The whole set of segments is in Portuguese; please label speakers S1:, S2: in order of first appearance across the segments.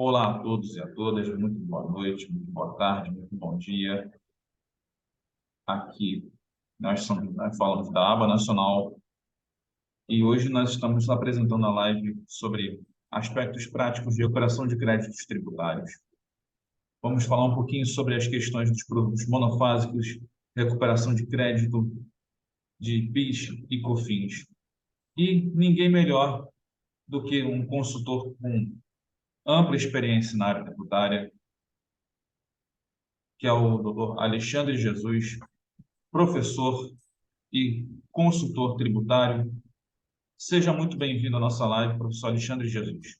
S1: Olá a todos e a todas, muito boa noite, muito boa tarde, muito bom dia. Aqui nós falamos da aba nacional e hoje nós estamos apresentando a live sobre aspectos práticos de operação de créditos tributários. Vamos falar um pouquinho sobre as questões dos produtos monofásicos, recuperação de crédito, de PIS e COFINS. E ninguém melhor do que um consultor com ampla experiência na área tributária, que é o Dr. Alexandre Jesus, professor e consultor tributário. Seja muito bem-vindo à nossa live, professor Alexandre Jesus.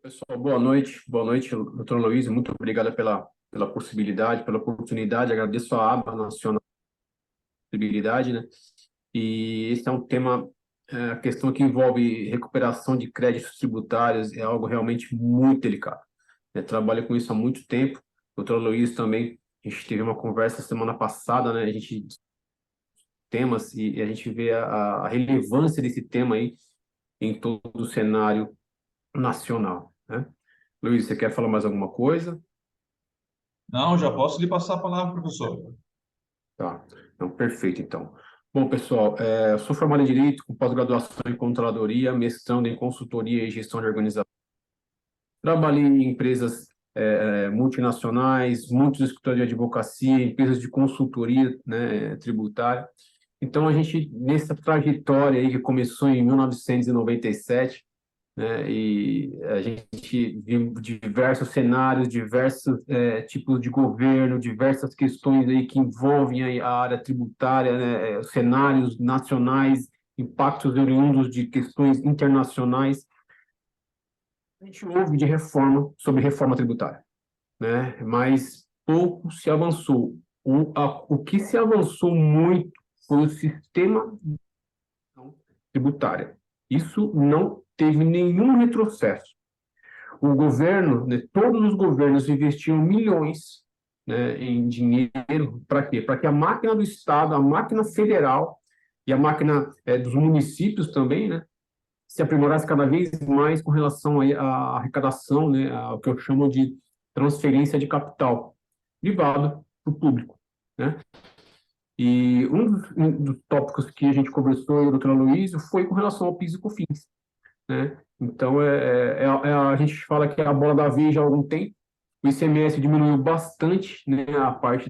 S2: Pessoal, boa noite, doutor Luiz, muito obrigado pela possibilidade, pela oportunidade, agradeço a aba nacional de possibilidade, né? E esse é um tema, a questão que envolve recuperação de créditos tributários é algo realmente muito delicado. Eu trabalho com isso há muito tempo, doutor Luiz também, a gente teve uma conversa semana passada, né? A gente temas e a gente vê a relevância desse tema aí em todo o cenário nacional, né? Luiz, você quer falar mais alguma coisa?
S1: Não, já posso lhe passar a palavra, professor.
S2: Tá, então, perfeito, então. Bom, pessoal, eu sou formado em Direito, com pós-graduação em Controladoria, mestrando em Consultoria e Gestão de Organização. Trabalhei em empresas multinacionais, muitos escritórios de advocacia, empresas de consultoria, né, tributária. Então, a gente, nessa trajetória aí que começou em 1997, né? E a gente viu diversos cenários, diversos tipos de governo, diversas questões aí que envolvem aí a área tributária, né? Cenários nacionais, impactos oriundos de questões internacionais. A gente ouve de reforma sobre reforma tributária, né? Mas pouco se avançou. O que se avançou muito foi o sistema tributário. Isso não teve nenhum retrocesso. O governo, né, todos os governos investiam milhões, né, em dinheiro, para quê? Para que a máquina do Estado, a máquina federal e a máquina dos municípios também, né, se aprimorasse cada vez mais com relação aí à arrecadação, né, ao que eu chamo de transferência de capital privado para o público, né? E um dos tópicos que a gente conversou, eu e o doutor Aloysio, foi com relação ao PIS e COFINS, né? Então, a gente fala que é a bola da vez já há algum tempo. O ICMS diminuiu bastante, né, a parte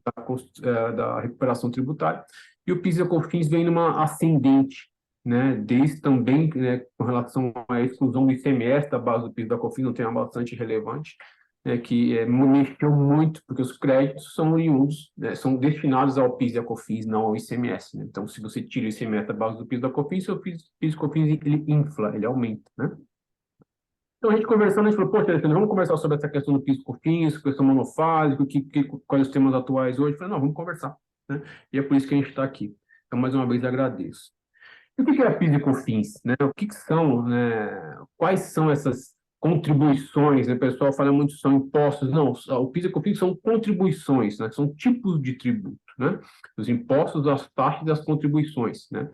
S2: da recuperação tributária, e o PIS e a COFINS vem numa ascendente, né, desde também, né, com relação à exclusão do ICMS da base do PIS e da COFINS, um tema bastante relevante, né, que mexeu muito, porque os créditos são oriundos, né, são destinados ao PIS e à COFINS, não ao ICMS, né? Então, se você tira o ICMS da base do PIS e da COFINS, o PIS e COFINS ele infla, ele aumenta, né? Então, a gente conversando, a gente falou, poxa, Alexandre, vamos conversar sobre essa questão do PIS e COFINS, questão monofásica, quais os temas atuais hoje. Eu falei, não, vamos conversar, né? E é por isso que a gente está aqui. Então, mais uma vez, agradeço. E o que é a PIS e COFINS, né? O que são, né? Quais são essas contribuições, né? O pessoal fala muito são impostos. Não, o PIS e COFINS são contribuições, né? São tipos de tributo, né? Os impostos, as taxas e as contribuições, né?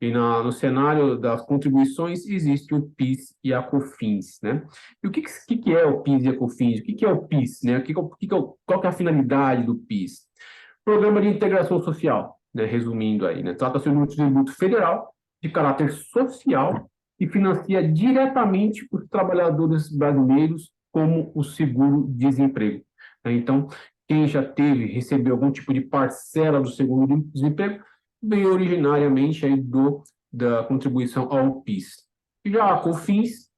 S2: E no cenário das contribuições existe o PIS e a COFINS, né? E o que é o PIS e a COFINS? O que é o PIS, né? Qual que é a finalidade do PIS? Programa de Integração Social, né? Resumindo aí, né? Trata-se de um tributo federal de caráter social e financia diretamente os trabalhadores brasileiros, como o seguro-desemprego, né? Então, quem já recebeu algum tipo de parcela do seguro-desemprego, veio originariamente aí da contribuição ao PIS. Já a COFINS,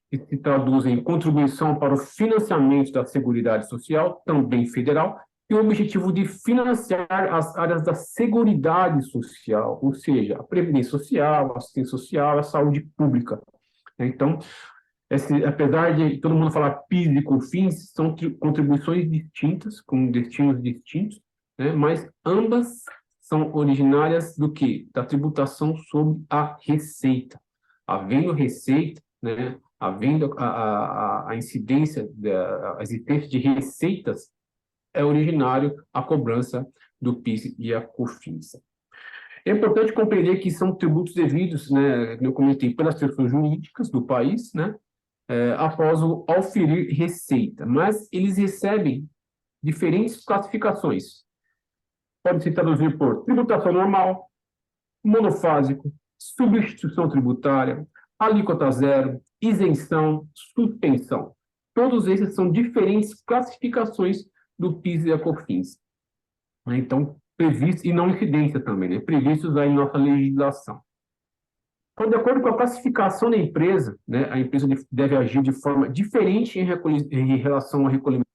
S2: que se traduz em contribuição para o financiamento da Seguridade Social, também federal, e o objetivo de financiar as áreas da Seguridade Social, ou seja, a Previdência Social, a Assistência Social, a Saúde Pública. Então, apesar de todo mundo falar PIS e COFINS, são contribuições distintas, com destinos distintos, né? Mas ambas são originárias do quê? Da tributação sobre a receita. Havendo receita, né? Havendo a incidência, a existência de receitas, é originário a cobrança do PIS e a COFINS. É importante compreender que são tributos devidos, né, como eu comentei, pelas pessoas jurídicas do país, né, após o auferir receita, mas eles recebem diferentes classificações. Pode se traduzir por tributação normal, monofásico, substituição tributária, alíquota zero, isenção, suspensão. Todos esses são diferentes classificações do PIS e a COFINS. Então, previstos, e não incidência também, né? Previstos aí em nossa legislação. Então, de acordo com a classificação da empresa, né, a empresa deve agir de forma diferente em relação ao recolhimento.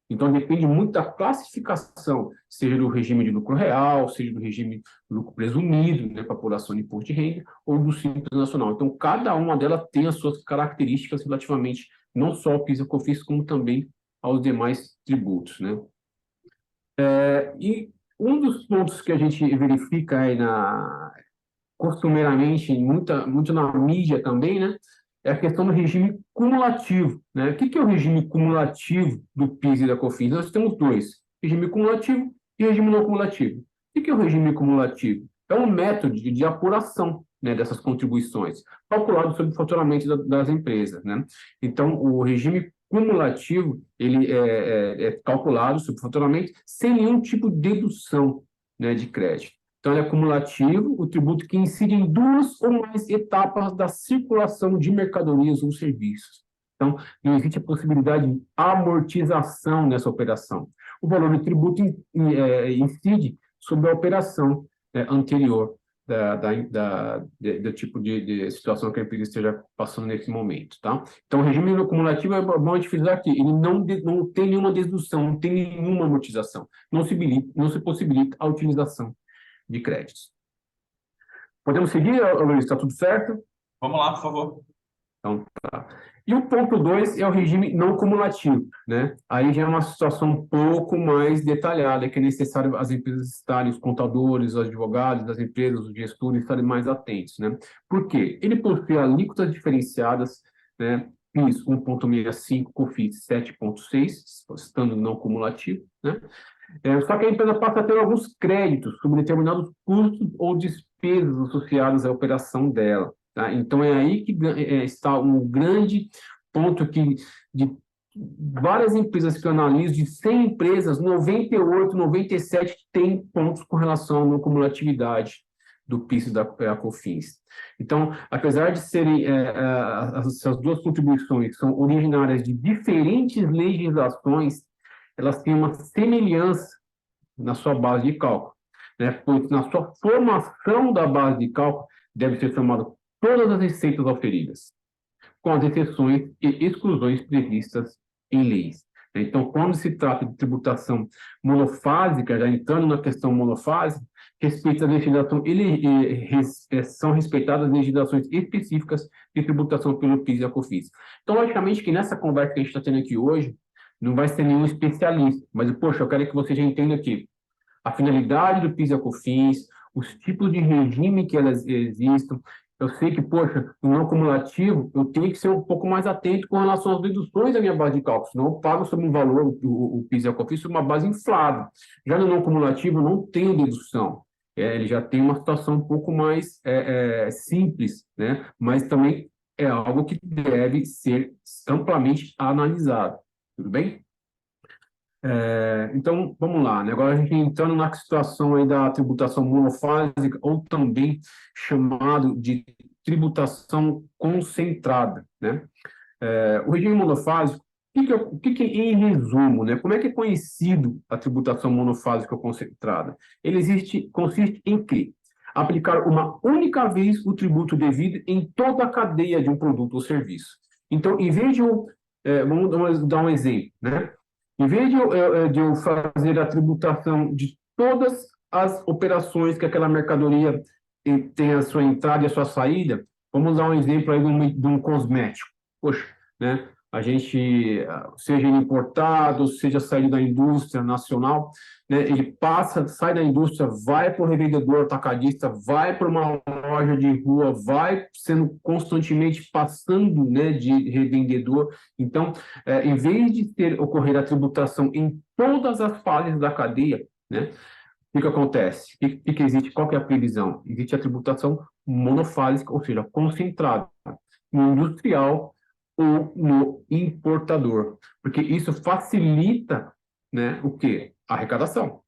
S2: Então, depende muito da classificação, seja do regime de lucro real, seja do regime de lucro presumido, né, para apuração de imposto de renda, ou do Simples Nacional. Então, cada uma delas tem as suas características relativamente, não só ao PIS e COFINS, como também aos demais tributos, né? E um dos pontos que a gente verifica aí costumeiramente, muito na mídia também, né, é a questão do regime cumulativo, né? O que é o regime cumulativo do PIS e da COFINS? Nós temos dois, regime cumulativo e regime não cumulativo. O que é o regime cumulativo? É um método de apuração, né, dessas contribuições, calculado sobre o faturamento das empresas, né? Então, o regime cumulativo, ele é calculado sobre o faturamento sem nenhum tipo de dedução, né, de crédito. Então, ele é cumulativo, o tributo que incide em duas ou mais etapas da circulação de mercadorias ou serviços. Então, não existe a possibilidade de amortização nessa operação. O valor do tributo incide sobre a operação, né, anterior do tipo de situação que a empresa esteja passando nesse momento, tá? Então, o regime cumulativo é bom de frisar aqui, ele não tem nenhuma dedução, não tem nenhuma amortização, não se possibilita a utilização de créditos. Podemos seguir, Luiz? Está tudo certo?
S1: Vamos lá, por favor.
S2: Então, tá. E o ponto 2 é o regime não cumulativo, né? Aí já é uma situação um pouco mais detalhada, que é necessário as empresas estarem, os contadores, os advogados das empresas, os gestores estarem mais atentos, né? Por quê? Ele possui alíquotas diferenciadas, né? PIS 1,65, COFINS 7,6, estando não cumulativo, né? Só que a empresa passa a ter alguns créditos sobre determinados custos ou despesas associadas à operação dela. Tá? Então, é aí que está um grande ponto que, de várias empresas que eu analiso, de 100 empresas, 98, 97 têm pontos com relação à não cumulatividade do PIS e da COFINS. Então, apesar de serem essas duas contribuições que são originárias de diferentes legislações, elas têm uma semelhança na sua base de cálculo, né? Pois na sua formação da base de cálculo deve ser somado todas as receitas auferidas, com as exceções e exclusões previstas em leis. Então, quando se trata de tributação monofásica, já entrando na questão monofásica, respeita a legislação, são respeitadas as legislações específicas de tributação pelo PIS e a COFINS. Então, logicamente que nessa conversa que a gente está tendo aqui hoje, não vai ser nenhum especialista, mas, poxa, eu quero que você já entenda aqui a finalidade do PIS e a COFINS, os tipos de regime que elas existem. Eu sei que, poxa, no não cumulativo, eu tenho que ser um pouco mais atento com relação às deduções da minha base de cálculo, senão eu pago sobre um valor, o PIS e a COFINS, sobre uma base inflada. Já no não cumulativo, eu não tenho dedução. Ele já tem uma situação um pouco mais simples, né? Mas também é algo que deve ser amplamente analisado. Tudo bem? Então, vamos lá, né? Agora a gente entrando na situação aí da tributação monofásica, ou também chamado de tributação concentrada, né? O regime monofásico, em resumo, né? Como é que é conhecido a tributação monofásica ou concentrada? Consiste em quê? Aplicar uma única vez o tributo devido em toda a cadeia de um produto ou serviço. Então, em vez de vamos dar um exemplo, né? Em vez de eu fazer a tributação de todas as operações que aquela mercadoria tem a sua entrada e a sua saída, vamos dar um exemplo aí de um cosmético. Poxa, né? A gente, seja importado, seja saído da indústria nacional, né? Ele sai da indústria, vai para o revendedor atacadista, vai para uma loja de rua, vai sendo constantemente passando, né, de revendedor. Então, em vez de ocorrer a tributação em todas as fases da cadeia, né, o que acontece? O que existe? Qual que é a previsão? Existe a tributação monofásica, ou seja, concentrada. No industrial, ou no importador, porque isso facilita, né, o quê? A arrecadação.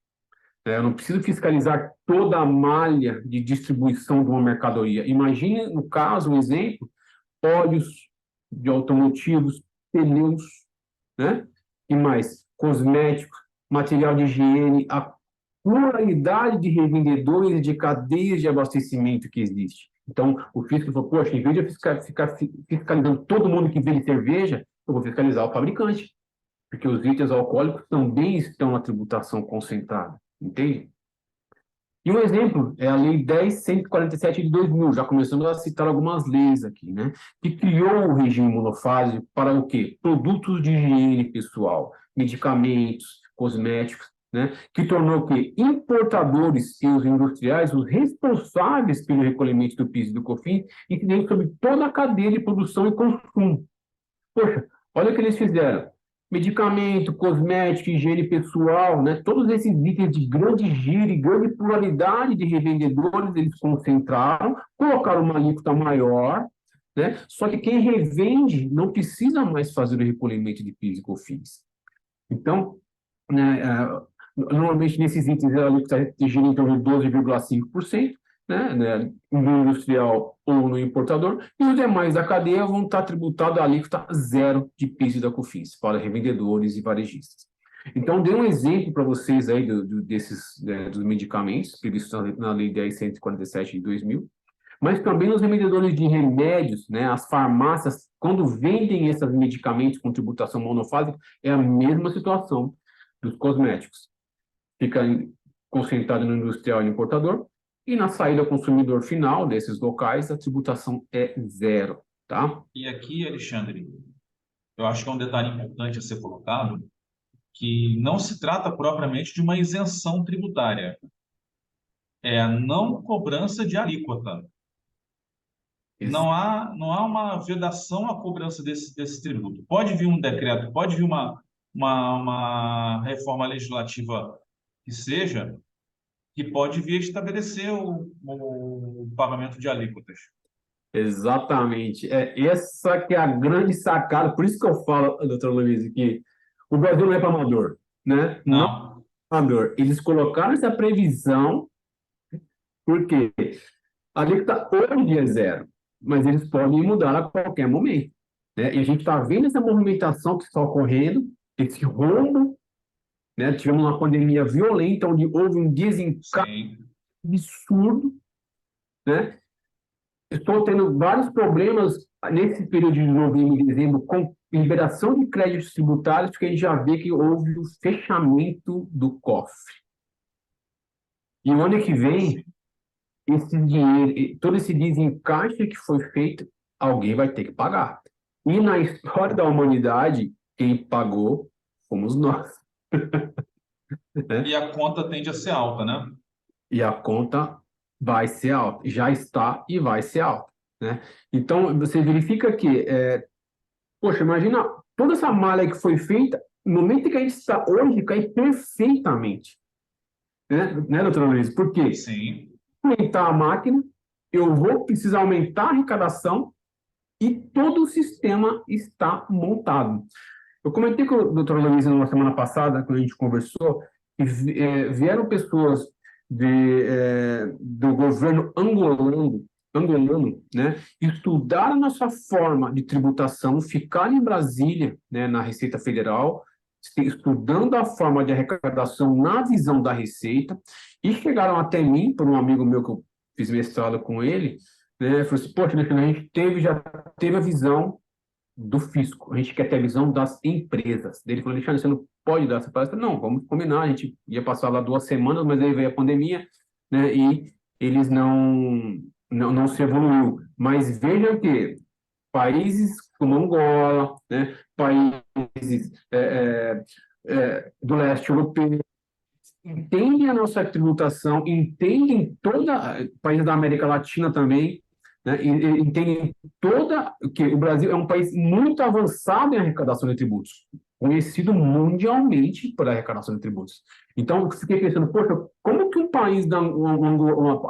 S2: Eu não preciso fiscalizar toda a malha de distribuição de uma mercadoria. Imagine, no caso, um exemplo, óleos de automotivos, pneus, né? E mais, cosméticos, material de higiene, a pluralidade de revendedores e de cadeias de abastecimento que existe. Então, o fisco falou, poxa, em vez de eu ficar fiscalizando todo mundo que vende cerveja, eu vou fiscalizar o fabricante, porque os itens alcoólicos também estão na tributação concentrada, entende? E um exemplo é a Lei 10.147 de 2000, já começamos a citar algumas leis aqui, né? Que criou o regime monofásico para o quê? Produtos de higiene pessoal, medicamentos, cosméticos, né? Que tornou o quê? Importadores e os industriais os responsáveis pelo recolhimento do PIS e do COFINS, incidente sobre toda a cadeia de produção e consumo. Poxa, olha o que eles fizeram. Medicamento, cosmético, higiene pessoal, né? Todos esses itens de grande giro e grande pluralidade de revendedores, eles concentraram, colocaram uma alíquota maior, né? Só que quem revende não precisa mais fazer o recolhimento de PIS e COFINS. Então, né, normalmente nesses itens a alíquota gira em torno de 12,5%, né, no industrial ou no importador, e os demais da cadeia vão estar tributados a alíquota zero de PIS e da COFINS para revendedores e varejistas. Então, dei um exemplo para vocês aí desses, dos medicamentos previstos na Lei 10.147 de 2000, mas também os revendedores de remédios, né, as farmácias, quando vendem esses medicamentos com tributação monofásica, é a mesma situação dos cosméticos. Fica concentrado no industrial e no importador, e na saída ao consumidor final desses locais, a tributação é zero, tá?
S1: E aqui, Alexandre, eu acho que é um detalhe importante a ser colocado, que não se trata propriamente de uma isenção tributária, é a não cobrança de alíquota. Não há uma vedação à cobrança desse tributo. Pode vir um decreto, pode vir uma reforma legislativa que seja, que pode vir estabelecer o pagamento de alíquotas.
S2: Exatamente. É essa que é a grande sacada. Por isso que eu falo, doutor Luiz, que o Brasil não é para amador, né? Não é
S1: Não,
S2: para amador. Eles colocaram essa previsão porque a alíquota hoje é zero, mas eles podem mudar a qualquer momento, né? E a gente está vendo essa movimentação que está ocorrendo, esse rombo, né? Tivemos uma pandemia violenta, onde houve um desencadeamento
S1: sim.
S2: absurdo, né? Estou tendo vários problemas nesse período de novembro e dezembro com liberação de créditos tributários, porque a gente já vê que houve o fechamento do cofre. E o ano que vem, esse dinheiro, todo esse desencaixe que foi feito, alguém vai ter que pagar. E na história da humanidade, quem pagou fomos nós. Né?
S1: E a conta tende a ser alta, né?
S2: E a conta vai ser alta, já está e vai ser alta. Né? Então, você verifica que, poxa, imagina toda essa malha que foi feita, no momento que a gente está hoje, cai perfeitamente. Né, doutora Luiz? Por quê?
S1: Sim.
S2: Aumentar a máquina, eu vou precisar aumentar a arrecadação e todo o sistema está montado. Eu comentei com a doutora Luiz na semana passada, quando a gente conversou, que vieram pessoas do governo angolano, né, estudar a nossa forma de tributação, ficar em Brasília, né, na Receita Federal, estudando a forma de arrecadação na visão da Receita, e chegaram até mim, por um amigo meu que eu fiz mestrado com ele, né, falou assim, poxa, a gente já teve a visão do fisco, a gente quer ter a visão das empresas. Ele falou, Alexandre, você não pode dar essa palestra? Não, vamos combinar, a gente ia passar lá 2 semanas, mas aí veio a pandemia, né, e eles não se evoluiu. Mas vejam que países como Angola, né, países do leste europeu, entendem a nossa tributação, entendem países da América Latina também, né, entendem que o Brasil é um país muito avançado em arrecadação de tributos. conhecido mundialmente por arrecadação de tributos. Então, eu fiquei pensando, poxa, como que um país da Angola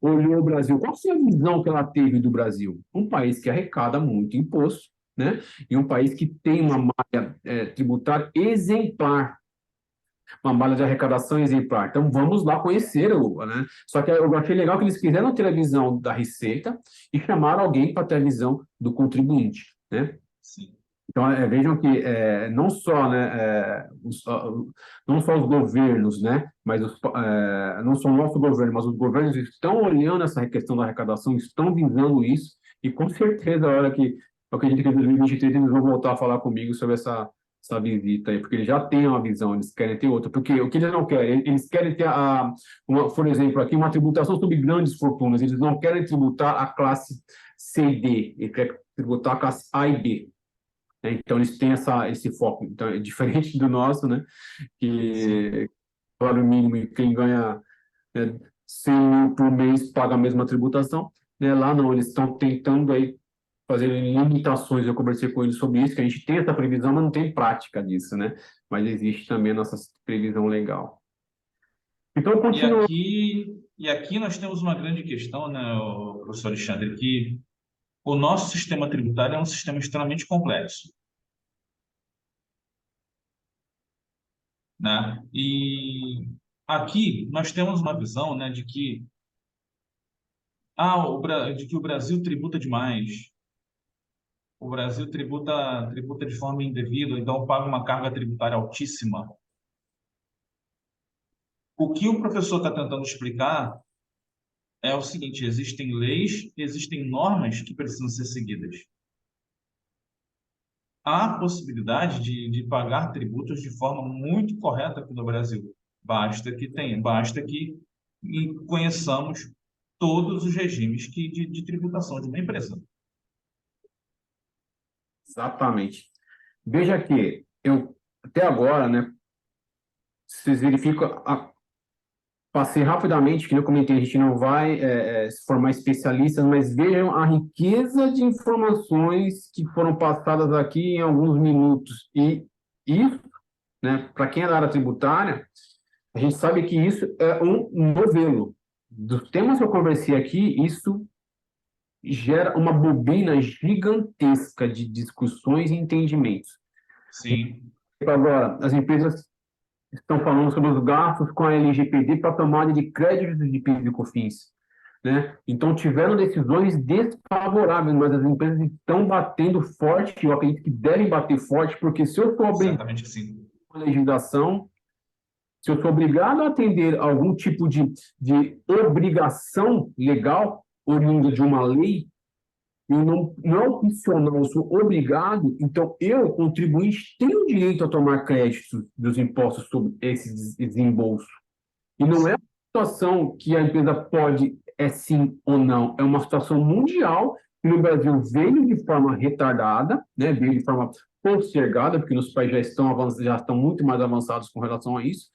S2: olhou o Brasil? Qual foi a visão que ela teve do Brasil? Um país que arrecada muito imposto, né? E um país que tem uma malha tributária exemplar, uma malha de arrecadação exemplar. Então, vamos lá conhecer né? Só que eu achei legal que eles quiseram ter a visão da receita e chamaram alguém para ter a visão do contribuinte, né?
S1: Sim.
S2: Então, vejam que não só, né, não só os governos, né, mas não só o nosso governo, mas os governos estão olhando essa questão da arrecadação, estão visando isso, e com certeza, a hora que eu acredito que em 2023 eles vão voltar a falar comigo sobre essa visita aí, porque eles já têm uma visão, eles querem ter outra, porque o que eles não querem, eles querem ter, por exemplo, aqui uma tributação sobre grandes fortunas, eles não querem tributar a classe C e D, eles querem tributar a classe A e B. Então, eles têm esse foco. Então, é diferente do nosso, né?
S1: Sim.
S2: Que salário mínimo e quem ganha 100 mil por mês paga a mesma tributação. Né? Lá não, eles estão tentando aí fazer limitações. Eu conversei com eles sobre isso, que a gente tem essa previsão, mas não tem prática disso, né? Mas existe também a nossa previsão legal. Então,
S1: E
S2: continuando.
S1: aqui, e aqui nós temos uma grande questão, né, professor Alexandre, que o nosso sistema tributário é um sistema extremamente complexo, né? E aqui nós temos uma visão, né, de que de que o Brasil tributa demais, o Brasil tributa de forma indevida, então paga uma carga tributária altíssima. O que o professor está tentando explicar é o seguinte: existem leis, existem normas que precisam ser seguidas. Há possibilidade de pagar tributos de forma muito correta aqui no Brasil. Basta que conheçamos todos os regimes de tributação de uma empresa.
S2: Exatamente. Veja que eu, até agora, né, vocês verificam passei rapidamente, que eu comentei, a gente não vai se formar especialistas, mas vejam a riqueza de informações que foram passadas aqui em alguns minutos. E isso, né, para quem é da área tributária, a gente sabe que isso é um novelo. Dos temas que eu conversei aqui, isso gera uma bobina gigantesca de discussões e entendimentos.
S1: Sim,
S2: Agora, as empresas estão falando sobre os gastos com a LGPD para tomada de créditos de PIS e COFINS, né? Então, tiveram decisões desfavoráveis, mas as empresas estão batendo forte, eu acredito que devem bater forte, porque se eu for obrigado
S1: certamente sim.
S2: a legislação, se eu sou obrigado a atender algum tipo de obrigação legal oriunda de uma lei, eu não é opcional, eu sou obrigado, então eu, contribuinte, tenho direito a tomar crédito dos impostos sobre esse desembolso. E não é uma situação que a empresa pode, sim ou não, é uma situação mundial que no Brasil veio de forma retardada, né, veio de forma postergada, porque nos países já estão muito mais avançados com relação a isso,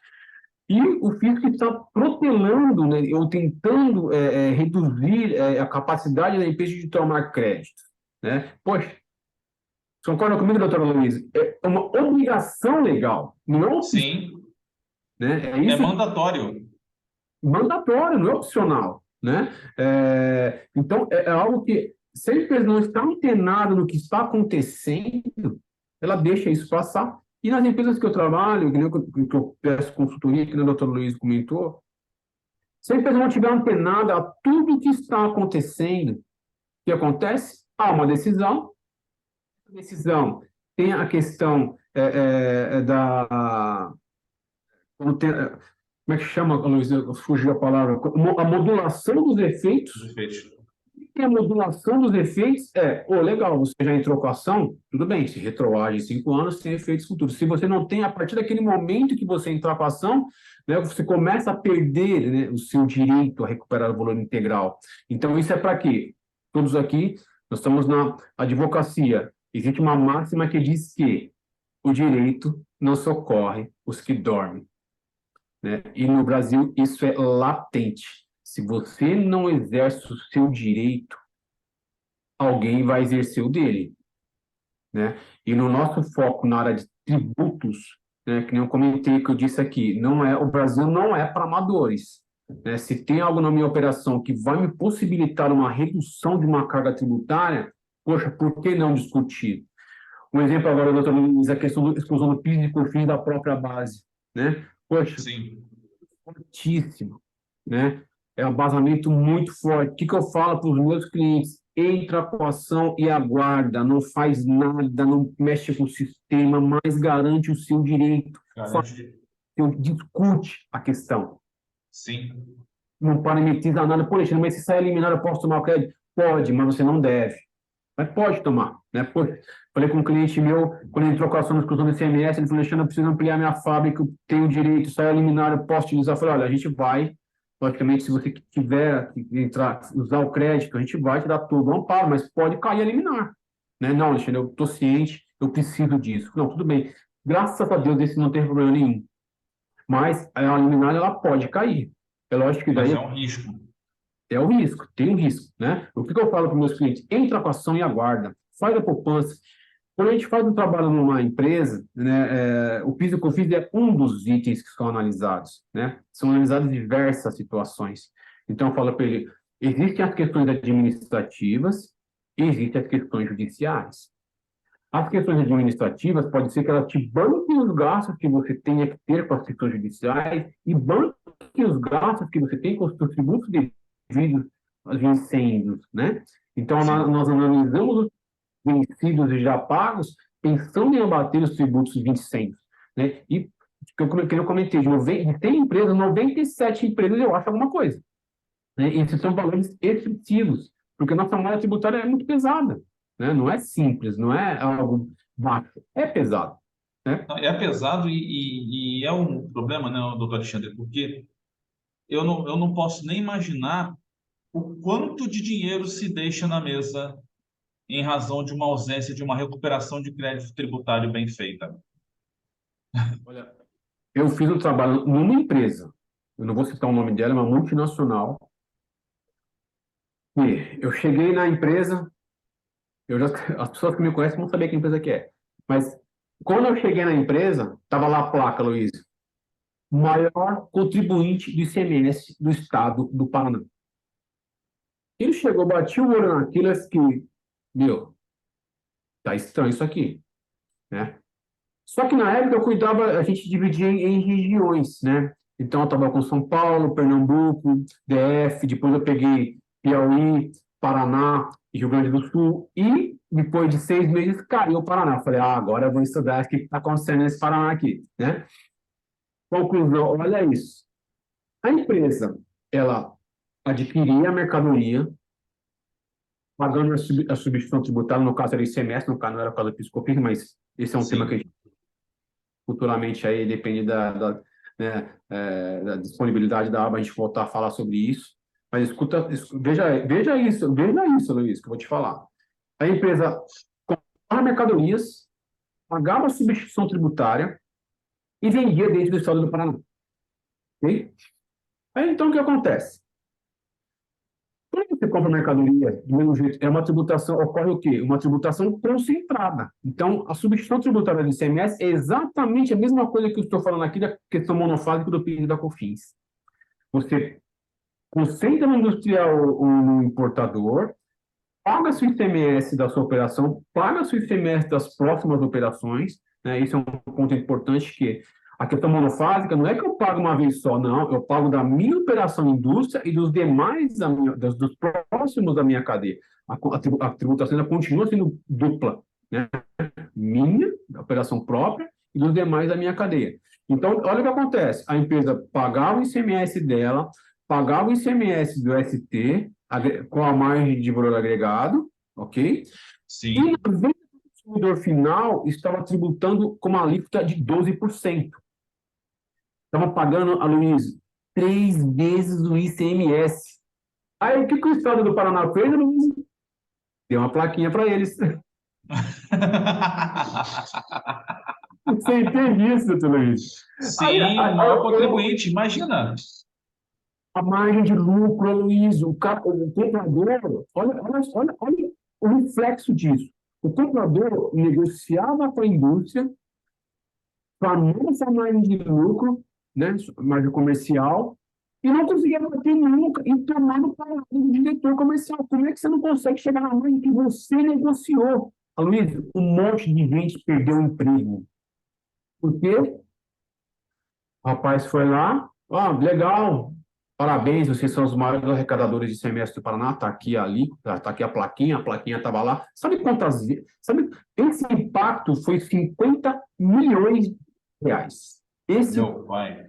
S2: e o fisco está protelando, né, ou tentando reduzir a capacidade da empresa de tomar crédito. Né? Poxa, você concorda comigo, doutora Luiz? É uma obrigação legal, não é opção,
S1: Sim,
S2: né? É
S1: é
S2: isso,
S1: mandatório.
S2: mandatório, não é opcional. Né? Então, é algo que, se a empresa não está antenada no que está acontecendo, ela deixa isso passar. E nas empresas que eu trabalho, que eu peço consultoria, que o doutor Luiz comentou, se a empresa não estiver antenada a tudo o que está acontecendo, o que acontece? Há uma decisão, a decisão tem a questão da. Como é que chama, Luiz? Fugiu a palavra. A modulação dos efeitos.
S1: Os efeitos.
S2: E a modulação dos efeitos legal, você já entrou com a ação, tudo bem, se retroage 5 anos, tem efeitos futuros. Se você não tem, a partir daquele momento que você entrar com a ação, né, você começa a perder, né, o seu direito a recuperar o valor integral. Então, isso é para quê? Todos aqui, nós estamos na advocacia. Existe uma máxima que diz que o direito não socorre os que dormem. Né? E no Brasil, isso é latente. Se você não exerce o seu direito, alguém vai exercer o dele. né? E no nosso foco na área de tributos, né, que nem eu comentei, que eu disse aqui, o Brasil não é para amadores, né? Se tem algo na minha operação que vai me possibilitar uma redução de uma carga tributária, poxa, por que não discutir? Um exemplo agora, doutor Luiz, a questão da exclusão do PIS e COFINS da própria base, né? Poxa,
S1: Sim.
S2: fortíssimo, né? É um vazamento muito forte. O que eu falo para os meus clientes? Entra com a ação e aguarda, não faz nada, não mexe com o sistema, mas garante o seu direito.
S1: Garante.
S2: Discute a questão.
S1: Sim.
S2: Não parametriza nada. Poxa, mas se sair eliminado, eu posso tomar o crédito? Pode, mas você não deve. Mas pode tomar, né? Falei com um cliente meu, quando ele entrou com a ação de exclusão do ICMS, ele falou, Alexandre, eu preciso ampliar minha fábrica, eu tenho direito, sai eliminar, eu posso utilizar. Eu falei, olha, a gente vai, logicamente, se você tiver que entrar, usar o crédito, a gente vai te dar todo o amparo, mas pode cair eliminar. Né? Não, Alexandre, eu estou ciente, eu preciso disso. Não, tudo bem. Graças a Deus, esse não tem problema nenhum. Mas a liminar, ela pode cair. É lógico que
S1: Mas
S2: daí
S1: é um risco.
S2: é o risco, tem um risco, né? O que eu falo para os meus clientes? Entra com a ação e aguarda, faz a poupança. Quando a gente faz um trabalho numa empresa, né, o PIS e o COFINS é um dos itens que são analisados, né? São analisadas diversas situações. Então, eu falo para ele, existem as questões administrativas e existem as questões judiciais. As questões administrativas, pode ser que elas te banquem os gastos que você tenha que ter com as questões judiciais e banquem os gastos que você tem com os seus tributos devidos aos incêndios, né? Então,
S1: Sim.
S2: nós analisamos os vencidos e já pagos, pensando em abater os tributos vencidos, né? E, que eu comentei, de 100 empresas, 97 empresas eu acho alguma coisa, né? E esses são valores excessivos, porque a nossa malha tributária é muito pesada, né? Não é simples, não é algo baixo, é pesado, né?
S1: É pesado e é um problema, né, doutor Alexandre, porque eu não posso nem imaginar o quanto de dinheiro se deixa na mesa em razão de uma ausência de uma recuperação de crédito tributário bem feita.
S2: Olha, eu fiz um trabalho numa empresa, eu não vou citar o nome dela, é uma multinacional, e eu cheguei na empresa, as pessoas que me conhecem vão saber que empresa que é, mas quando eu cheguei na empresa, estava lá a placa, Luiz, maior contribuinte do ICMS do estado do Paraná. Ele chegou, bati o olho naquilo e fiquei, meu, tá estranho isso aqui, né? Só que na época eu cuidava, a gente dividia em regiões, né? Então eu estava com São Paulo, Pernambuco, DF, depois eu peguei Piauí, Paraná e Rio Grande do Sul, e depois de 6 meses caiu o Paraná. Eu falei, agora eu vou estudar o que está acontecendo nesse Paraná aqui, né? Conclusão, olha isso. A empresa, ela adquiria a mercadoria, pagando a substituição tributária, no caso era ICMS, no caso não era o caso do PIS/COFINS, mas esse é um tema que a
S1: Sim.
S2: gente futuramente aí depende né, da disponibilidade da aba, a gente voltar a falar sobre isso. Mas escuta, veja isso, Luiz, que eu vou te falar. A empresa comprava mercadorias, pagava a substituição tributária e vendia dentro do estado do Paraná. Ok? Aí, então, o que acontece? Quando você compra mercadoria, do mesmo jeito, é uma tributação, ocorre o quê? Uma tributação concentrada. Então, a substituição tributária do ICMS é exatamente a mesma coisa que eu estou falando aqui da questão monofásica do PIS e da COFINS. Você concentra no industrial ou no importador, paga seu ICMS da sua operação, paga seu ICMS das próximas operações, né? Isso é um ponto importante que a questão monofásica não é que eu pago uma vez só, não, eu pago da minha operação indústria e dos demais, dos próximos da minha cadeia. A tributação ainda continua sendo dupla, né? Minha, da operação própria, e dos demais da minha cadeia. Então, olha o que acontece, a empresa pagava o ICMS dela, pagava o ICMS do ST, com a margem de valor agregado, ok? E
S1: Sim.
S2: na venda do consumidor final, estava tributando com uma alíquota de 12%. Estava pagando, a Luiz, 3 vezes o ICMS. Aí, o que o Estado do Paraná fez, Luiz? Deu uma plaquinha para eles. Você entende isso, doutor Luiz? Aí,
S1: Sim, o maior contribuinte, imagina.
S2: a margem de lucro, Luiz, o comprador, olha o reflexo disso. O comprador negociava com a indústria famosa margem de lucro, né, margem comercial, e não conseguia bater nunca em tomar no palavra do diretor comercial. Como é que você não consegue chegar na margem que você negociou? Luiz, um monte de gente perdeu o emprego. Por quê? O rapaz foi lá, legal, parabéns, vocês são os maiores arrecadadores de semestre do Paraná, está aqui ali, tá aqui a plaquinha estava lá. Sabe quantas vezes? Sabe, esse impacto foi 50 milhões de reais.
S1: Meu pai.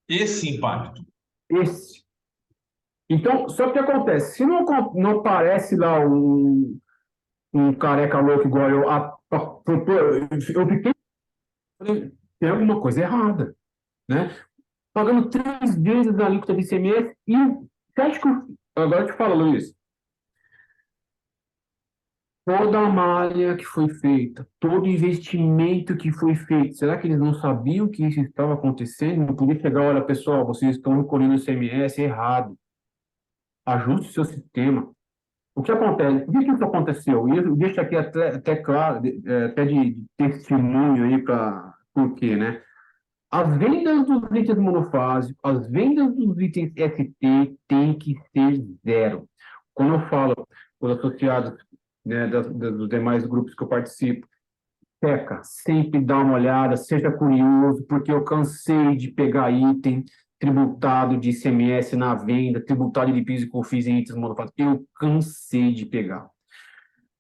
S1: Esse impacto.
S2: Esse. Então, só que o que acontece? Se não aparece lá um careca louco igual eu, eu fiquei, tem alguma coisa errada, né? Pagando 3 vezes a alíquota de ICMS e você acha que agora eu te falo, Luiz, toda a malha que foi feita, todo investimento que foi feito, será que eles não sabiam que isso estava acontecendo? Não podia chegar, olha, pessoal, vocês estão recolhendo o ICMS errado, ajuste o seu sistema. O que acontece? Por que isso aconteceu? E eu deixo aqui até claro, até de testemunho aí para por quê, né? As vendas dos itens monofásicos, as vendas dos itens ST tem que ser zero. Quando eu falo com os associados, né, dos demais grupos que eu participo, Teca, sempre dá uma olhada, seja curioso, porque eu cansei de pegar item tributado de ICMS na venda, tributado de PIS e COFINS em itens monofásicos. Eu cansei de pegar.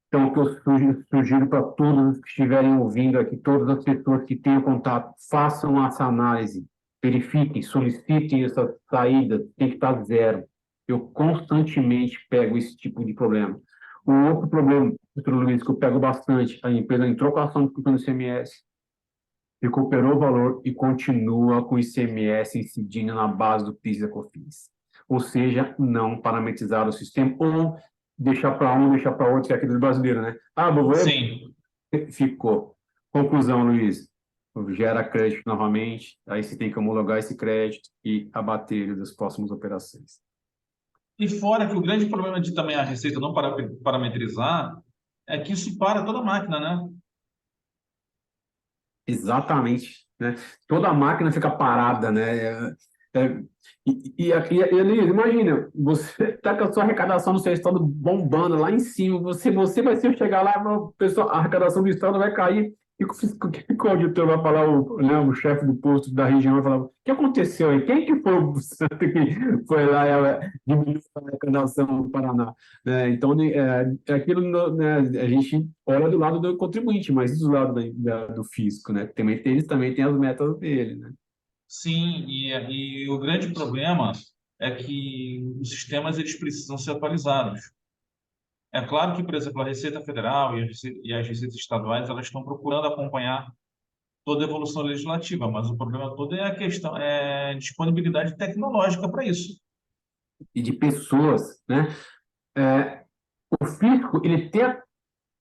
S2: Então, o que eu sugiro para todos que estiverem ouvindo aqui, todas as pessoas que tenham contato, façam essa análise, verifiquem, solicitem essas saídas, tem que estar zero. Eu constantemente pego esse tipo de problema. O outro problema, doutor Luiz, que eu pego bastante, a empresa entrou com a ação de ICMS, recuperou o valor e continua com o ICMS incidindo na base do PIS e COFINS. Ou seja, não parametrizar o sistema ou deixar para um, deixar para outro, que é aquele brasileiro, né? Vovô,
S1: Sim.
S2: ficou. Conclusão, Luiz. Gera crédito novamente, aí você tem que homologar esse crédito e abater ele das próximas operações.
S1: E fora que o grande problema de também a Receita não parametrizar é que isso para toda a máquina, né?
S2: Exatamente, né? Toda a máquina fica parada, né? Elias, imagina, você está com a sua arrecadação no seu estado bombando lá em cima, você vai ser chegar lá, a arrecadação do estado vai cair, e o auditor vai falar, né, o chefe do posto da região vai falar, o que aconteceu aí? Quem que foi o santo que foi lá e diminuiu a arrecadação do Paraná? Né? Então, aquilo, né, a gente olha do lado do contribuinte, mas do lado do fisco, né? Eles também têm as metas dele, né?
S1: Sim, e o grande problema é que os sistemas eles precisam ser atualizados. É claro que, por exemplo, a Receita Federal e as receitas estaduais elas estão procurando acompanhar toda a evolução legislativa, mas o problema todo é a questão, é disponibilidade tecnológica para isso.
S2: E de pessoas, né? É, o fisco ele tem a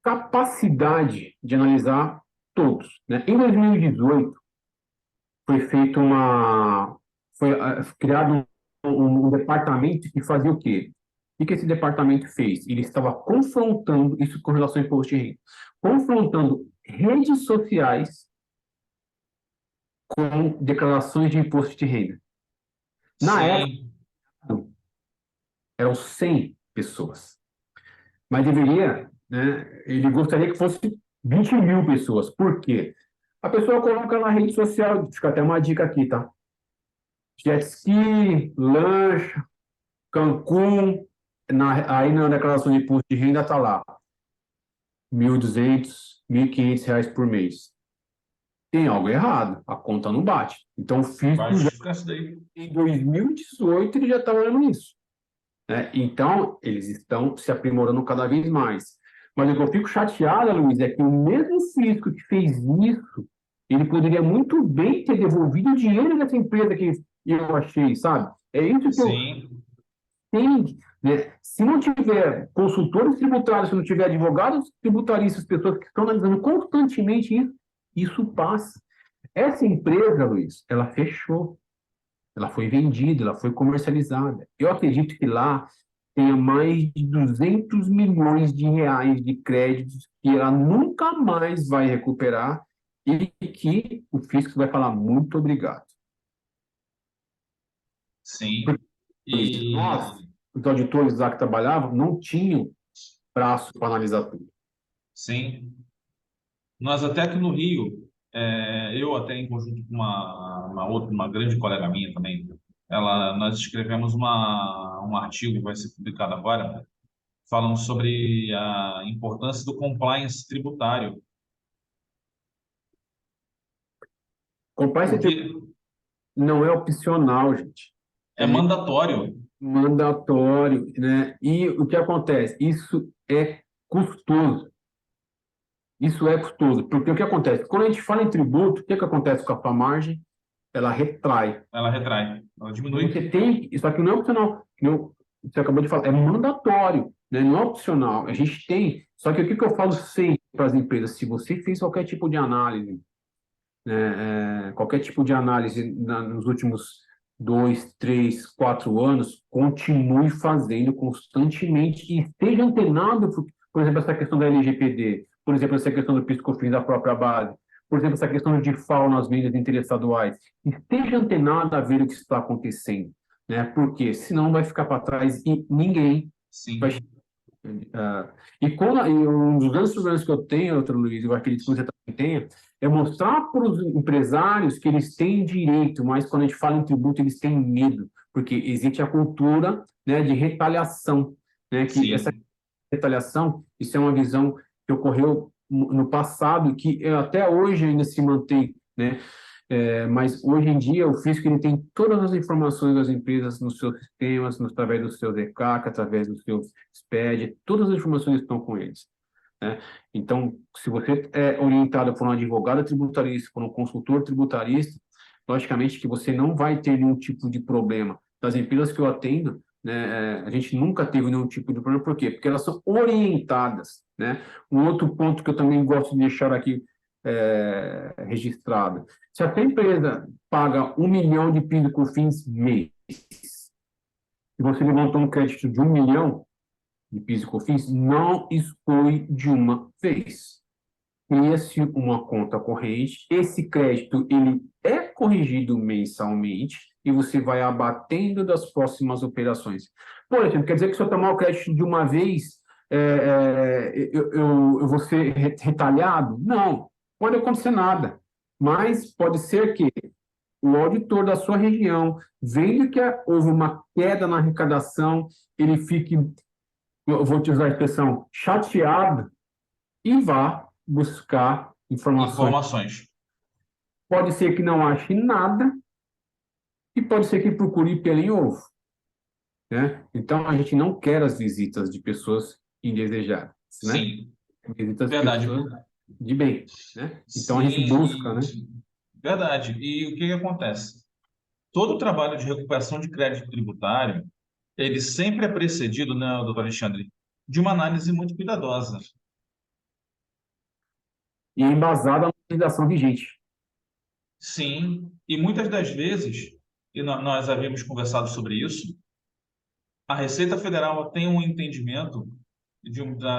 S2: capacidade de analisar todos, né? Em 2018 foi feito foi criado um departamento que fazia o quê? O que esse departamento fez? Ele estava confrontando isso com relação ao imposto de renda, confrontando redes sociais com declarações de imposto de renda. Na época,
S1: Sim,
S2: eram 100 pessoas. Mas deveria, né? Ele gostaria que fosse 20 mil pessoas. Por quê? A pessoa coloca na rede social, fica até uma dica aqui, tá? Jet ski, lancha, Cancún, aí na declaração de imposto de renda está lá, 1.200, R$ 1.500 por mês. Tem algo errado, a conta não bate. Então, o
S1: vai
S2: fisco,
S1: justificar isso daí.
S2: em 2018, ele já está olhando isso. Né? Então, eles estão se aprimorando cada vez mais. Mas o que eu fico chateada, Luiz, é que o mesmo fisco que fez isso, ele poderia muito bem ter devolvido o dinheiro dessa empresa que eu achei, sabe? É isso que eu
S1: Sim,
S2: tenho, né? Se não tiver consultores tributários, se não tiver advogados tributaristas, pessoas que estão analisando constantemente isso, isso passa. Essa empresa, Luiz, ela fechou. Ela foi vendida, ela foi comercializada. Eu acredito que lá tenha mais de 200 milhões de reais de créditos que ela nunca mais vai recuperar e que o fisco vai falar muito obrigado.
S1: Sim.
S2: Nós,
S1: E
S2: os auditores lá que trabalhavam, não tinham braço para analisar tudo.
S1: sim, nós até aqui no Rio, eu até em conjunto com uma outra, uma grande colega minha também, nós escrevemos um artigo que vai ser publicado agora, falando sobre a importância do compliance tributário,
S2: Compliance
S1: porque
S2: não é opcional, gente.
S1: é mandatório.
S2: Mandatório, né? E o que acontece? Isso é custoso. Isso é custoso, porque o que acontece? Quando a gente fala em tributo, o que acontece com a sua margem? Ela retrai.
S1: Ela retrai, ela diminui.
S2: Você tem, só que não é opcional, que você acabou de falar, é mandatório, né? Não é opcional. A gente tem, só que o que eu falo sempre para as empresas? Se você fez qualquer tipo de análise, né, qualquer tipo de análise nos últimos 2, 3, 4 anos, continue fazendo constantemente e esteja antenado, por exemplo, essa questão da LGPD, por exemplo, essa questão do PIS/COFINS da própria base, por exemplo, essa questão de FAO nas vendas interestaduais. Esteja antenado a ver o que está acontecendo, né? Porque senão vai ficar para trás e ninguém vai.
S1: Sim,
S2: E um dos grandes problemas que eu tenho, doutor Luiz, eu acredito que você também tenha, é mostrar para os empresários que eles têm direito, mas quando a gente fala em tributo, eles têm medo, porque existe a cultura, né, de retaliação, né, que essa
S1: sim.
S2: retaliação, isso é uma visão que ocorreu no passado, que até hoje ainda se mantém, né? Mas hoje em dia o fisco ele tem todas as informações das empresas nos seus sistemas, através do seu DCAC, através do seu SPED, todas as informações estão com eles, né? Então, se você é orientado por um advogado tributarista, por um consultor tributarista, logicamente que você não vai ter nenhum tipo de problema. Das empresas que eu atendo, né, a gente nunca teve nenhum tipo de problema. Por quê? Porque elas são orientadas, né? Um outro ponto que eu também gosto de deixar aqui registrado. Se a sua empresa paga 1 milhão de PIS e COFINS mês, e você levantou um crédito de 1 milhão de PIS e COFINS, não exclui de uma vez. Cria-se uma conta corrente, esse crédito ele é corrigido mensalmente e você vai abatendo das próximas operações. Por exemplo, quer dizer que se eu tomar o crédito de uma vez, eu vou ser retalhado? Não, pode acontecer nada. Mas pode ser que o auditor da sua região, vendo que houve uma queda na arrecadação, ele fique, eu vou te usar a expressão, chateado e vá buscar informações.
S1: Informações.
S2: Pode ser que não ache nada e pode ser que procure pelo em ovo, né? Então, a gente não quer as visitas de pessoas indesejadas, né?
S1: Sim,
S2: Visitas de
S1: verdade.
S2: pessoas de bem, né? Então, a gente
S1: Sim,
S2: busca, né?
S1: verdade. E o que que acontece? Todo o trabalho de recuperação de crédito tributário, ele sempre é precedido, né, doutor Alexandre, de uma análise muito cuidadosa.
S2: E embasada na legislação vigente.
S1: Sim, e muitas das vezes, e nós havíamos conversado sobre isso, a Receita Federal tem um entendimento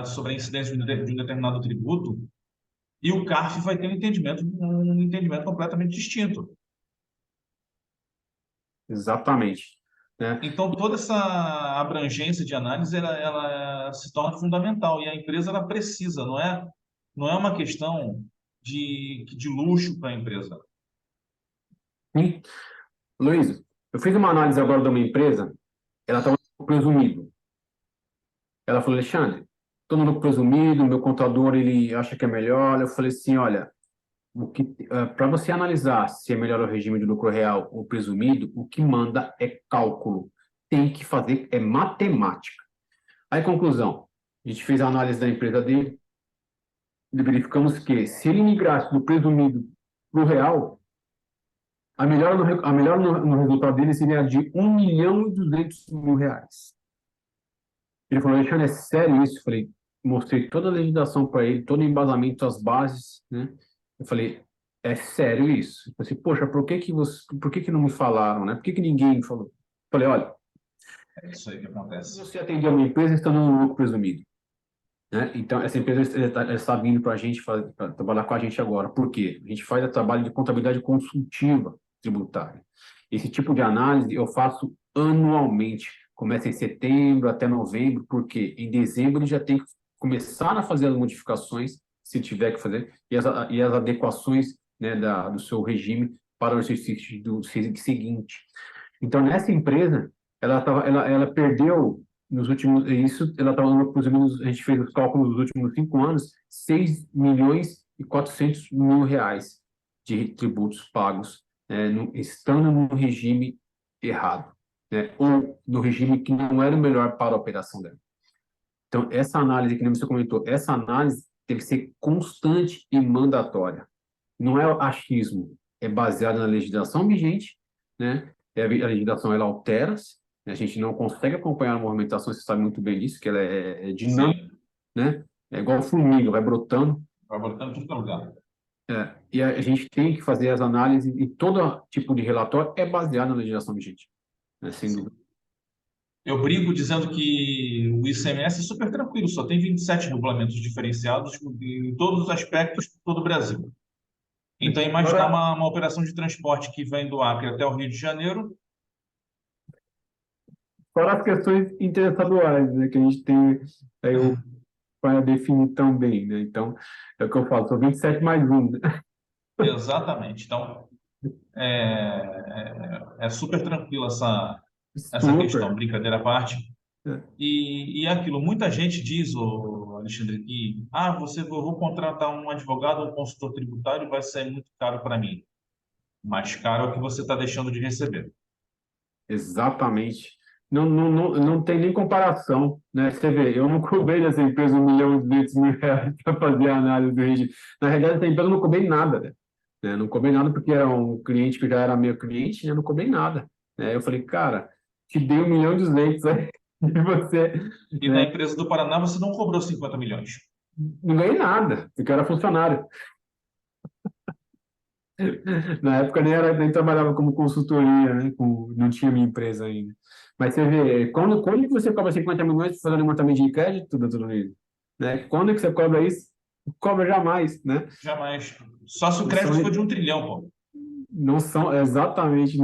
S1: sobre a incidência de um determinado tributo e o CARF vai ter um entendimento completamente distinto.
S2: Exatamente, né?
S1: Então, toda essa abrangência de análise, ela se torna fundamental e a empresa ela precisa, não é uma questão de luxo para a empresa.
S2: Sim. Luiz, eu fiz uma análise agora de uma empresa, ela estava no presumido. Ela falou, Alexandre, estou no lucro presumido, meu contador ele acha que é melhor. Eu falei assim, olha, para você analisar se é melhor o regime de lucro real ou presumido, o que manda é cálculo. Tem que fazer, é matemática. Aí, conclusão, a gente fez a análise da empresa dele e verificamos que se ele migrasse do presumido para o real, a melhora no resultado dele seria de 1 milhão e 200 mil reais. Ele falou, Alexandre, é sério isso? Eu falei, mostrei toda a legislação para ele, todo o embasamento, as bases, né? Eu falei, é sério isso? Eu falei, poxa, por que que não me falaram, né? Por que que ninguém me falou? Eu falei, olha,
S1: É isso aí que acontece.
S2: Você atender uma empresa estando no lucro presumido, né? Então, essa empresa está vindo para a gente para trabalhar com a gente agora. Por quê? A gente faz o trabalho de contabilidade consultiva tributária. Esse tipo de análise eu faço anualmente. Começa em setembro até novembro, porque em dezembro ele já tem que começar a fazer as modificações, se tiver que fazer, e as adequações, né, do seu regime para o exercício do seguinte. Então, nessa empresa, ela perdeu nos últimos, isso, ela estava, a gente fez os cálculos dos últimos 5 anos, 6.400.000 reais de tributos pagos, né, estando no regime errado, né, ou no regime que não era o melhor para a operação dela. Então, essa análise, que nem você comentou, essa análise tem que ser constante e mandatória. Não é achismo, é baseado na legislação vigente, né? A legislação ela altera-se, né? A gente não consegue acompanhar a movimentação, você sabe muito bem disso, que ela é dinâmica,
S1: Sim,
S2: né? É igual formiga, vai brotando.
S1: vai botando tudo no lugar.
S2: E a gente tem que fazer as análises e todo tipo de relatório é baseado na legislação vigente, né? Sem
S1: Sim.
S2: dúvida.
S1: Eu brinco dizendo que o ICMS é super tranquilo, só tem 27 regulamentos diferenciados em todos os aspectos por todo o Brasil. Então, imaginar
S2: Agora,
S1: uma operação de transporte que vem do Acre até o Rio de Janeiro.
S2: fora as questões interestaduais, né? Que a gente tem aí para definir também, né? Então, é o que eu falo, são 27 mais um, né?
S1: Exatamente. Então, é super tranquilo essa questão,
S2: Super.
S1: brincadeira à parte.
S2: É.
S1: E é aquilo, muita gente diz, Alexandre, que eu vou contratar um advogado ou um consultor tributário, vai sair muito caro para mim. Mais caro é o que você está deixando de receber.
S2: Exatamente. Não tem nem comparação, né? Você vê, eu não cobrei dessa empresa 1.200.000 reais para fazer a análise do regime. Na realidade, essa empresa eu não cobrei nada, né? Não cobrei nada porque era um cliente que já era meu cliente, né? Eu não cobrei nada, né? Eu falei, cara, te dei 1.200.000 aí, e você,
S1: E na
S2: né?
S1: empresa do Paraná você não cobrou 50 milhões.
S2: Não ganhei nada, porque eu era funcionário. Na época nem trabalhava como consultoria, né? Não tinha minha empresa ainda. Mas você vê, quando que você cobra 50 milhões para fazer um levantamento de crédito, doutor Luiz? Né? Quando que você cobra isso? Cobra jamais, né?
S1: Jamais. Só se o
S2: Não são,
S1: crédito for de 1 trilhão, pô.
S2: não são exatamente,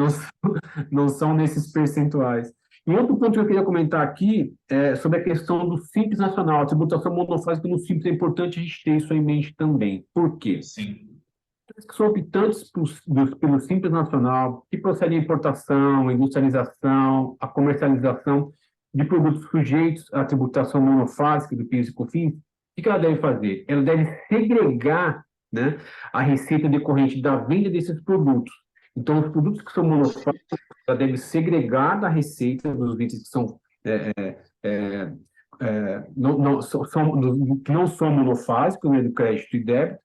S2: não são nesses percentuais. E outro ponto que eu queria comentar aqui é sobre a questão do Simples Nacional, a tributação monofásica no Simples. É importante a gente ter isso em mente também. Por quê?
S1: Sim,
S2: Que são optantes pelo Simples Nacional, que procedem à importação, industrialização, à comercialização de produtos sujeitos à tributação monofásica do PIS e COFINS, o que ela deve fazer? Ela deve segregar, né, a receita decorrente da venda desses produtos. Então, os produtos que são monofásicos, ela deve segregar da receita dos itens que são é, que não são monofásicos, né, do crédito e débito.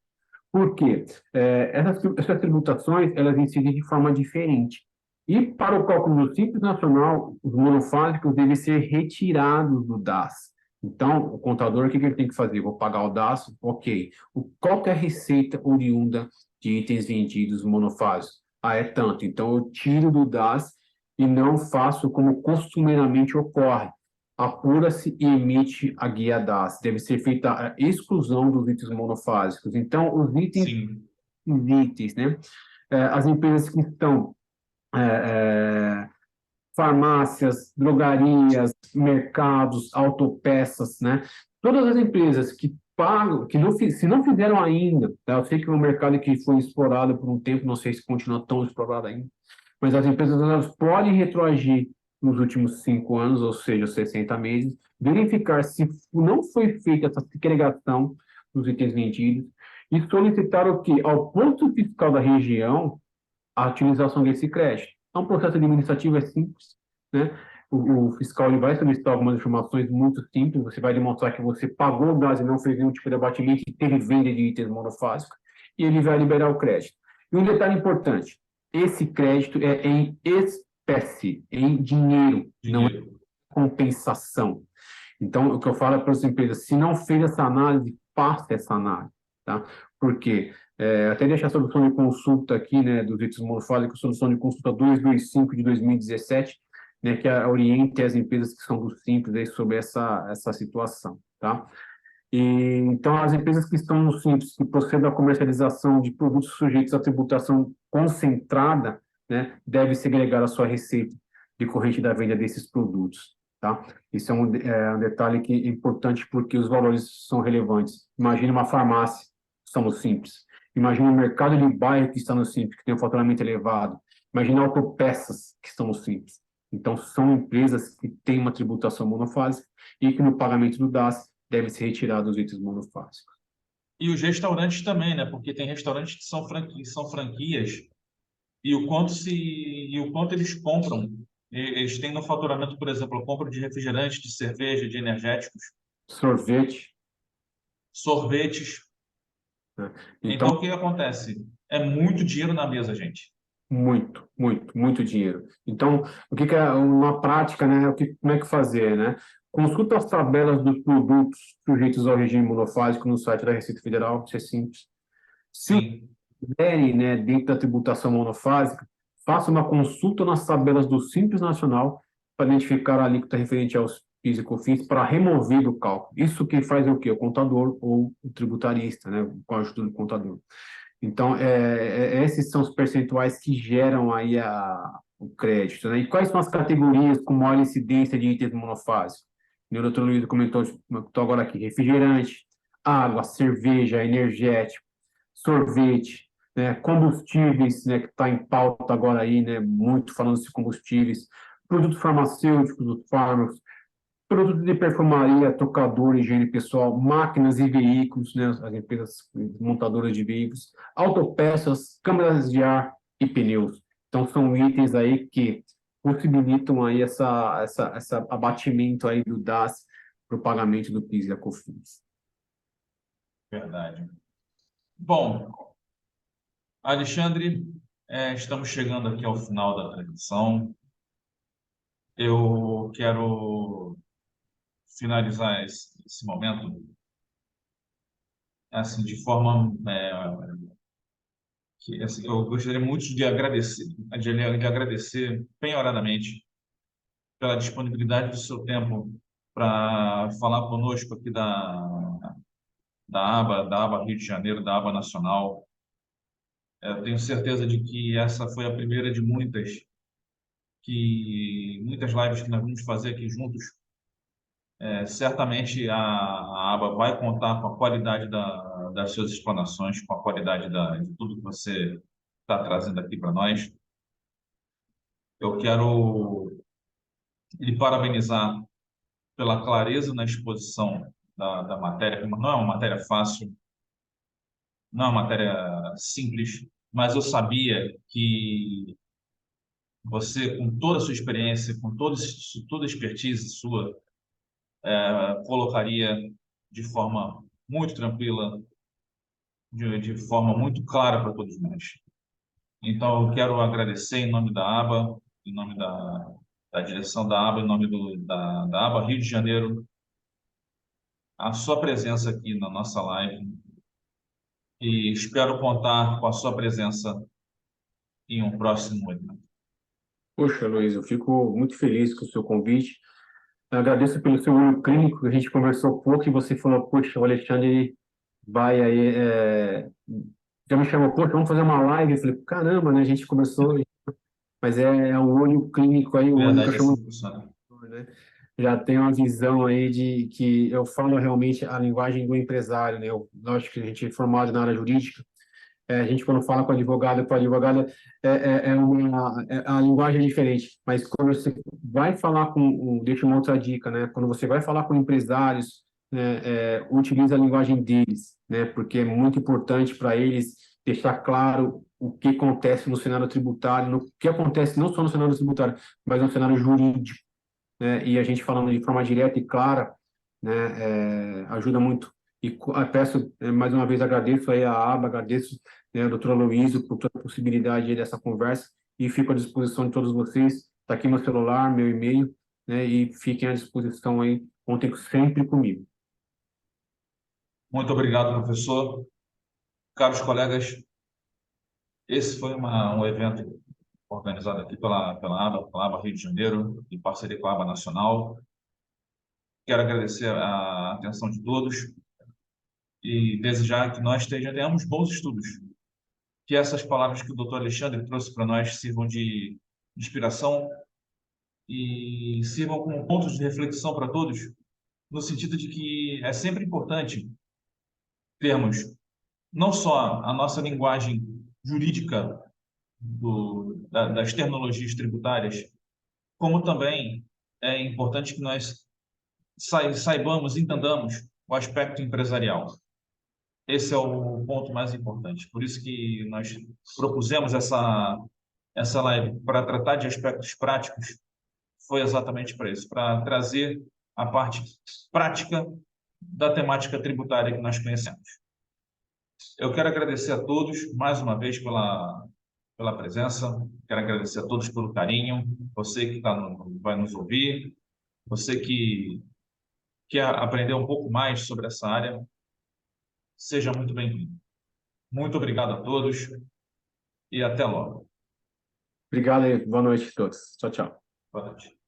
S2: Por quê? Essas tributações, elas incidem de forma diferente. E para o cálculo do Simples Nacional, os monofásicos devem ser retirados do DAS. Então, o contador, o que ele tem que fazer? Vou pagar o DAS? Ok. Qual que é a receita oriunda de itens vendidos monofásicos? É tanto. Então, eu tiro do DAS e não faço como costumeiramente ocorre. Apura-se e emite a guia DAS. Deve ser feita a exclusão dos itens monofásicos. Então,
S1: sim.
S2: os itens, né? As empresas que estão é, é, farmácias, drogarias, mercados, autopeças, né? Todas as empresas que pagam, se não fizeram ainda, tá? Eu sei que é um mercado que foi explorado por um tempo, não sei se continua tão explorado ainda, mas as empresas elas podem retroagir nos últimos 5 anos, ou seja, 60 meses, verificar se não foi feita essa segregação dos itens vendidos e solicitar o quê? Ao posto fiscal da região a utilização desse crédito. É um processo administrativo, é simples, né? O fiscal ele vai solicitar algumas informações muito simples, você vai demonstrar que você pagou o gás e não fez nenhum tipo de abatimento e teve venda de itens monofásicos, e ele vai liberar o crédito. E um detalhe importante, esse crédito é em espécie, em dinheiro, não é
S1: Dinheiro.
S2: compensação. Então, o que eu falo para as empresas, se não fez essa análise, faça essa análise, tá? Porque, até deixar a solução de consulta aqui, né, dos itens monofásicos, solução de consulta 225 de 2017, né, que oriente as empresas que são do Simples aí sobre essa situação, tá? E, então, as empresas que estão no Simples, que procedem à comercialização de produtos sujeitos à tributação concentrada, né, deve segregar a sua receita decorrente da venda desses produtos, tá? Isso é um detalhe que é importante porque os valores são relevantes. Imagine uma farmácia que está no Simples. Imagine um mercado de bairro que está no Simples, que tem um faturamento elevado. Imagine autopeças que estão no Simples. Então, são empresas que têm uma tributação monofásica e que no pagamento do DAS deve ser retirado os itens monofásicos.
S1: E os restaurantes também, né? Porque tem restaurantes que são franquias e o quanto eles compram. Eles têm no faturamento, por exemplo, a compra de refrigerante, de cerveja, de energéticos,
S2: Sorvete,
S1: sorvetes.
S2: né?
S1: Então,
S2: Então,
S1: o que acontece? É muito dinheiro na mesa, gente.
S2: muito, muito, muito dinheiro. Então, o que é uma prática, né? Como é que fazer, né? Consulta as tabelas dos produtos sujeitos ao regime monofásico no site da Receita Federal, isso é simples. Se
S1: Sim,
S2: estiverem, né, dentro da tributação monofásica, faça uma consulta nas tabelas do Simples Nacional para identificar a alíquota referente aos PIS e COFINS para remover do cálculo. Isso quem faz é o quê? O contador ou o tributarista, né, com a ajuda do contador. Então, esses são os percentuais que geram aí o crédito, né? E quais são as categorias com maior incidência de itens monofásicos? O doutor Luiz comentou agora aqui, refrigerante, água, cerveja, energético, sorvete, né, combustíveis, né, que está em pauta agora aí, né, muito falando de combustíveis, produtos farmacêuticos, os fármacos, produtos de perfumaria, tocador, higiene pessoal, máquinas e veículos, né, as empresas montadoras de veículos, autopeças, câmeras de ar e pneus. Então, são itens aí que possibilitam aí essa abatimento aí do DAS para o pagamento do PIS e da COFINS.
S1: verdade. Bom, Alexandre, estamos chegando aqui ao final da transmissão. Eu quero finalizar esse momento assim de forma que assim, eu gostaria muito de agradecer penhoradamente pela disponibilidade do seu tempo para falar conosco aqui da aba Rio de Janeiro, da aba nacional. Eu tenho certeza de que essa foi a primeira de muitas lives que nós vamos fazer aqui juntos. Certamente a aba vai contar com a qualidade das suas explanações, com a qualidade de tudo que você está trazendo aqui para nós. Eu quero lhe parabenizar pela clareza na exposição da matéria, que não é uma matéria fácil, não é uma matéria simples, mas eu sabia que você, com toda a sua experiência, com toda a expertise sua, colocaria de forma muito tranquila, de forma muito clara para todos nós. Então, eu quero agradecer em nome da ABA, em nome da direção da ABA, em nome da ABA Rio de Janeiro, a sua presença aqui na nossa live e espero contar com a sua presença em um próximo evento.
S2: Poxa, Luiz, eu fico muito feliz com o seu convite. Eu agradeço pelo seu olho clínico, a gente conversou pouco e você falou, poxa, o Alexandre vai aí, já me chamou, poxa, vamos fazer uma live. Eu falei, caramba, né, a gente conversou, mas é o olho clínico aí, o olho que eu
S1: Verdade,
S2: chamo,
S1: assim funciona.
S2: né? Já tem uma visão aí de que eu falo realmente a linguagem do empresário, né? Lógico que a gente é formado na área jurídica, a gente quando fala com a advogada, a linguagem é diferente, mas quando você vai falar deixa uma outra dica, né? Quando você vai falar com empresários, né, utiliza a linguagem deles, né? Porque é muito importante para eles deixar claro o que acontece no cenário tributário, no que acontece não só no cenário tributário, mas no cenário jurídico, né? E a gente falando de forma direta e clara, né, ajuda muito. E peço, mais uma vez, agradeço aí a aba, agradeço, né, a doutora Luísa por toda a possibilidade aí dessa conversa e fico à disposição de todos vocês. Está aqui meu celular, meu e-mail, né, e fiquem à disposição aí, contem sempre comigo.
S1: Muito obrigado, professor. Caros colegas, esse foi um evento organizado aqui pela ABA Rio de Janeiro, em parceria com a ABA Nacional. Quero agradecer a atenção de todos e desejar que nós tenhamos bons estudos, que essas palavras que o doutor Alexandre trouxe para nós sirvam de inspiração e sirvam como pontos de reflexão para todos, no sentido de que é sempre importante termos não só a nossa linguagem jurídica das terminologias tributárias, como também é importante que nós saibamos, entendamos o aspecto empresarial. Esse é o ponto mais importante. Por isso que nós propusemos essa live para tratar de aspectos práticos, foi exatamente para isso, para trazer a parte prática da temática tributária que nós conhecemos. Eu quero agradecer a todos mais uma vez pela presença, quero agradecer a todos pelo carinho, você que vai nos ouvir, você que quer aprender um pouco mais sobre essa área, seja muito bem-vindo. Muito obrigado a todos e até logo.
S2: Obrigado e boa noite a todos. Tchau, tchau.
S1: Boa noite.